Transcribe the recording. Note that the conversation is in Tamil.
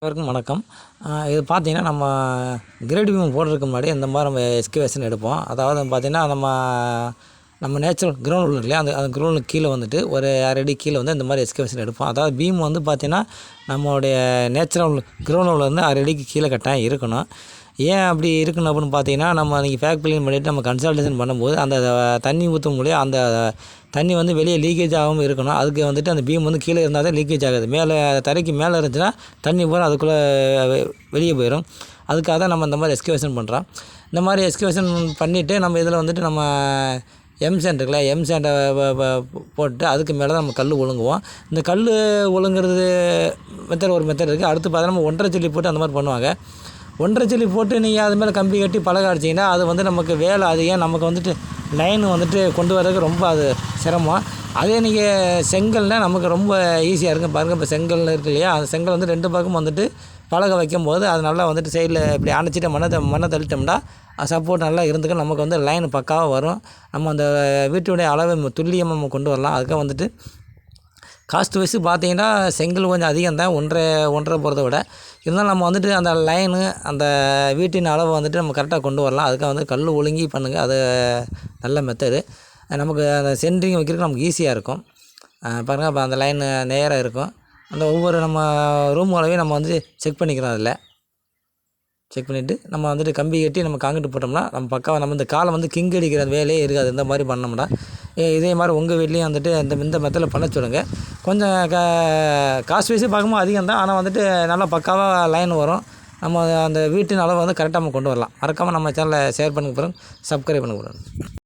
அனைவருக்கும் வணக்கம். இது பார்த்தீங்கன்னா, நம்ம கிரேட் பீம் போடுறதுக்கு முன்னாடி இந்த மாதிரி நம்ம எஸ்கவேஷன் எடுப்போம். அதாவது பார்த்தீங்கன்னா, நம்ம நேச்சுரல் கிரவுண்ட் உள்ள இல்லையா, அந்த கிரவுண்டுக்கு கீழே வந்துட்டு ஒரு 1/2 அடி கீழே வந்து இந்த மாதிரி எஸ்கவேஷன் எடுப்போம். அதாவது பீம் வந்து பார்த்தீங்கன்னா, நம்மளுடைய நேச்சுரல் கிரவுண்ட் வந்து 1/2 அடிக்கு கீழே கட்டாயம் இருக்கணும். ஏன் அப்படி இருக்கணும் அப்படின்னு பார்த்தீங்கன்னா, நம்ம நீங்கள் பேக் பில்லிங் பண்ணிவிட்டு நம்ம கன்சல்டேஷன் பண்ணும்போது அந்த தண்ணி ஊற்ற முடியும், அந்த தண்ணி வந்து வெளியே லீக்கேஜ் ஆகாமல் இருக்கணும். அதுக்கு வந்துட்டு அந்த பீம் வந்து கீழே இருந்தால் தான் லீக்கேஜ் ஆகாது. மேலே தரைக்கு மேலே இருந்துச்சுன்னா தண்ணி பூரா அதுக்குள்ளே வெளியே போயிடும். அதுக்காக தான் நம்ம இந்த மாதிரி எஸ்கவேஷன் பண்ணுறோம். இந்த மாதிரி எஸ்கவேஷன் பண்ணிவிட்டு நம்ம இதில் வந்துட்டு நம்ம எம்சாண்ட் இருக்குல்ல, எம்சாண்டை போட்டு அதுக்கு மேலே தான் நம்ம கல் ஒழுங்குவோம். இந்த கல் ஒழுங்குறது ஒரு மெத்தட் இருக்குது. அடுத்து பார்த்தா நம்ம 1.5 ஜல்லி போட்டு அந்த மாதிரி பண்ணுவாங்க. 1.5 ஜல்லி போட்டு நீங்கள் அது மேலே கம்பி கட்டி பலகை அடிச்சிங்கன்னா அது வந்து நமக்கு வேலை அதிகம். நமக்கு வந்துட்டு லைன் வந்துட்டு கொண்டு வர்றதுக்கு ரொம்ப அது சிரமம். அதே நீங்கள் செங்கல்னால் நமக்கு ரொம்ப ஈஸியாக இருக்கும். பாருங்கள், இப்போ செங்கல் இருக்குது இல்லையா, அந்த செங்கல் வந்து 2 பக்கம் வந்துட்டு பலகை வைக்கும்போது அது நல்லா வந்துட்டு சைடில் இப்படி அணைச்சிட்டு மண்ணை தள்ளிட்டோம்னா சப்போர்ட் நல்லா இருந்துக்கும். நமக்கு வந்து லைன் பக்காவாக வரும். நம்ம அந்த வீட்டுடைய அளவை துல்லியமாக நம்ம கொண்டு வரலாம். அதுக்காக வந்துட்டு காஸ்ட் வைஸு பார்த்தீங்கன்னா செங்கல் கொஞ்சம் அதிகம் தான், 1.5 போகிறத விட. இருந்தாலும் நம்ம வந்துட்டு அந்த லைனு அந்த வீட்டின் அளவை வந்துட்டு நம்ம கரெக்டாக கொண்டு வரலாம். அதுக்காக வந்து கல் ஒழுங்கி பண்ணுங்கள். அது நல்ல மெத்தடு. நமக்கு அந்த சென்ட்ரிங் வைக்கிறதுக்கு நமக்கு ஈஸியாக இருக்கும். பாருங்கள், அப்போ அந்த லைனு நேராக இருக்கும். அந்த ஒவ்வொரு நம்ம ரூம் அளவையும் நம்ம வந்து செக் பண்ணிக்கிறோம். அதில் செக் பண்ணிவிட்டு நம்ம வந்துட்டு கம்பி கட்டி நம்ம காங்கிரீட் போட்டோம்னா நம்ம பக்காவாக நம்ம இந்த காலை வந்து கிங் அடிக்கிற வேலையே இருக்காது. இந்த மாதிரி பண்ணோம்னா இதே மாதிரி உங்கள் வீட்லேயும் வந்துட்டு இந்த மெத்தடில் பண்ண சொல்லுங்கள். கொஞ்சம் காஸ்ட் வைஸே பார்க்கும்போது அதிகம் தான், ஆனால் வந்துட்டு நல்லா பக்காவாக லைன் வரும். நம்ம அந்த வீட்டின் அளவை வந்து கரெக்டாக நம்ம கொண்டு வரலாம். மறக்காமல் நம்ம சேனலை ஷேர் பண்ணுங்க, சப்ஸ்கிரைப் பண்ணுங்க.